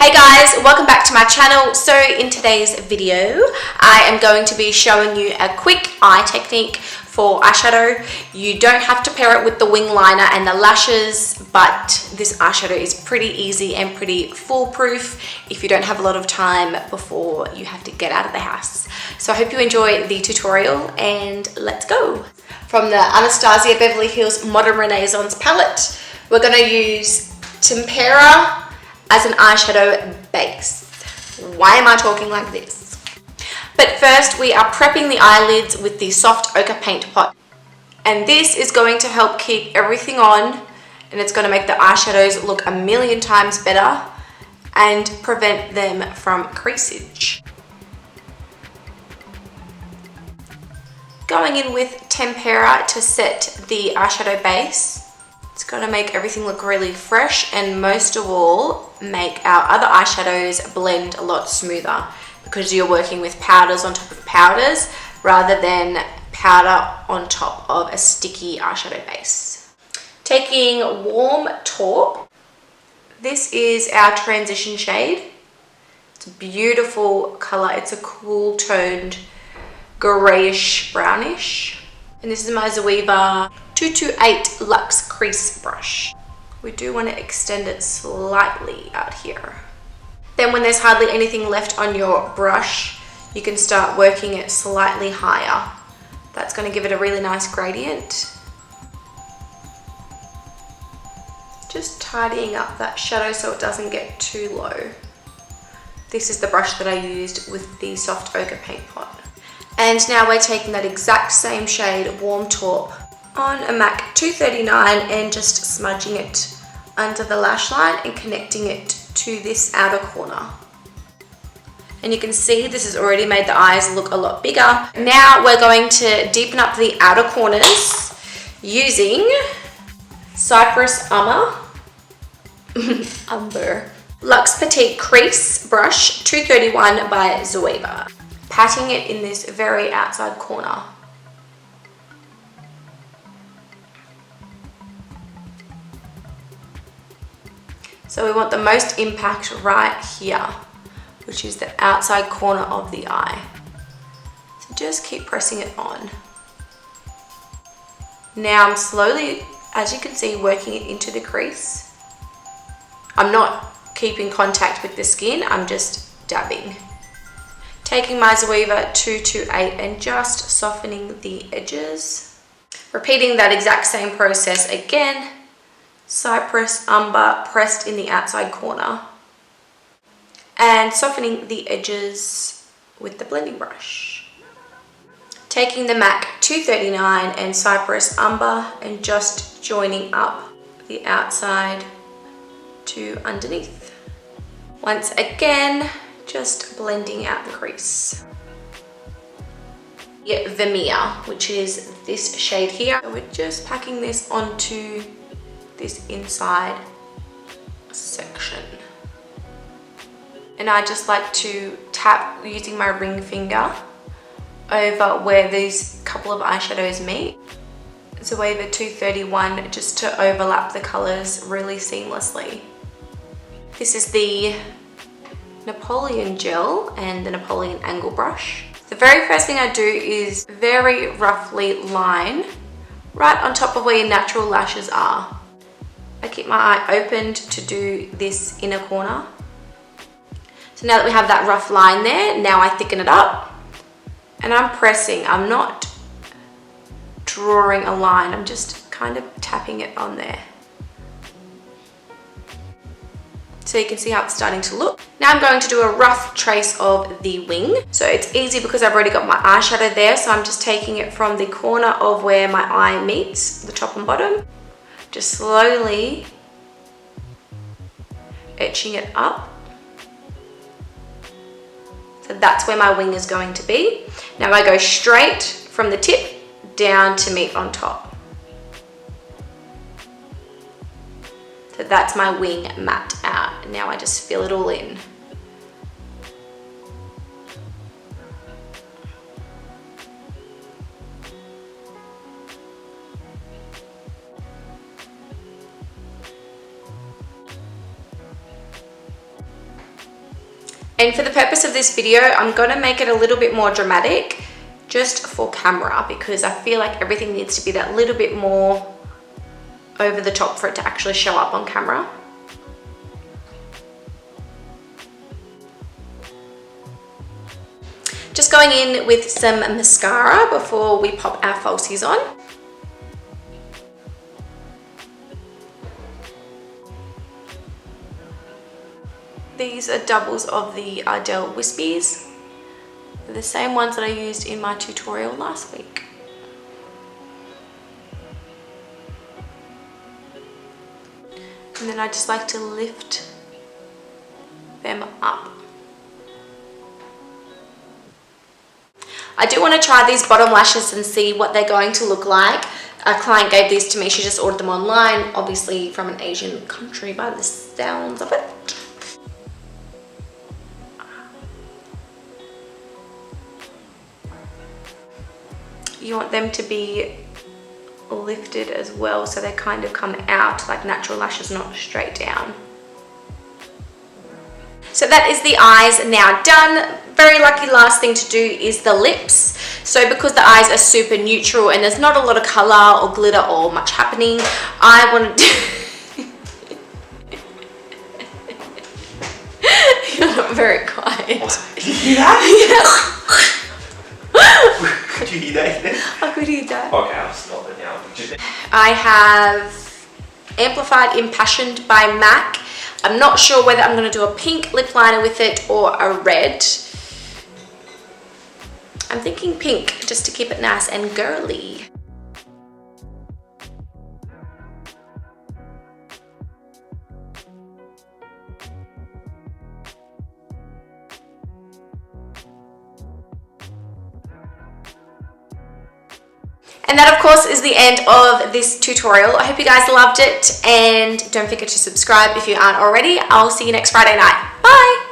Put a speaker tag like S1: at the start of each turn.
S1: Hey guys, welcome back to my channel. So in today's video, I am going to be showing you a quick eye technique for eyeshadow. You don't have to pair it with the wing liner and the lashes, but this eyeshadow is pretty easy and pretty foolproof if you don't have a lot of time before you have to get out of the house. So I hope you enjoy the tutorial and let's go. From the Anastasia Beverly Hills Modern Renaissance palette, we're going to use Tempera as an eyeshadow base. Why am I talking like this? But first we are prepping the eyelids with the soft ochre paint pot. And this is going to help keep everything on, and it's going to make the eyeshadows look a million times better and prevent them from creasage. Going in with Tempera to set the eyeshadow base. It's going to make everything look really fresh, and most of all make our other eyeshadows blend a lot smoother because you're working with powders on top of powders rather than powder on top of a sticky eyeshadow base. Taking warm taupe. This is our transition shade. It's a beautiful color. It's a cool toned grayish brownish. And this is my Zoeva 228 Luxe Crease Brush. We do want to extend it slightly out here. Then when there's hardly anything left on your brush, you can start working it slightly higher. That's going to give it a really nice gradient. Just tidying up that shadow so it doesn't get too low. This is the brush that I used with the soft ochre paint pot. And now we're taking that exact same shade, warm taupe, on a MAC 239 and just smudging it under the lash line and connecting it to this outer corner. And you can see this has already made the eyes look a lot bigger. Now we're going to deepen up the outer corners using Cyprus Umber Luxe Petite Crease Brush 231 by Zoeva. Patting it in this very outside corner. So we want the most impact right here, which is the outside corner of the eye. So just keep pressing it on. Now I'm slowly, as you can see, working it into the crease. I'm not keeping contact with the skin, I'm just dabbing. Taking my Zoeva 228 and just softening the edges. Repeating that exact same process again. Cyprus Umber pressed in the outside corner. And softening the edges with the blending brush. Taking the MAC 239 and Cyprus Umber and just joining up the outside to underneath. Once again, just blending out the crease. Vermere, which is this shade here. So we're just packing this onto this inside section. And I just like to tap using my ring finger over where these couple of eyeshadows meet. Zoeva 231 just to overlap the colors really seamlessly. This is the Napoleon gel and the Napoleon angle brush. The very first thing I do is very roughly line right on top of where your natural lashes are. I keep my eye opened to do this inner corner. So now that we have that rough line there, now I thicken it up and I'm pressing. I'm not drawing a line, I'm just kind of tapping it on there. So you can see how it's starting to look. Now I'm going to do a rough trace of the wing. So it's easy because I've already got my eyeshadow there. So I'm just taking it from the corner of where my eye meets, the top and bottom. Just slowly etching it up. So that's where my wing is going to be. Now I go straight from the tip down to meet on top. So that's my wing mapped out. Now I just fill it all in. And for the purpose of this video, I'm going to make it a little bit more dramatic just for camera, because I feel like everything needs to be that little bit more over the top for it to actually show up on camera. Just going in with some mascara before we pop our falsies on. These are doubles of the ARDEL Wispies. They're the same ones that I used in my tutorial last week. And then I just like to lift them up. I do want to try these bottom lashes and see what they're going to look like. A client gave these to me. She just ordered them online, obviously from an Asian country by the sounds of it. You want them to be lifted as well, so they kind of come out like natural lashes, not straight down. So that is the eyes now done. Very lucky last thing to do is the lips. So because the eyes are super neutral and there's not a lot of color or glitter or much happening, I want to You're not very quiet.
S2: Did you hear that?
S1: Yeah.
S2: Could you hear that?
S1: I could hear that.
S2: Okay, I'll stop it now.
S1: I have Amplified Impassioned by MAC. I'm not sure whether I'm going to do a pink lip liner with it or a red. I'm thinking pink, just to keep it nice and girly. And that of course is the end of this tutorial. I hope you guys loved it, and don't forget to subscribe if you aren't already. I'll see you next Friday night. Bye!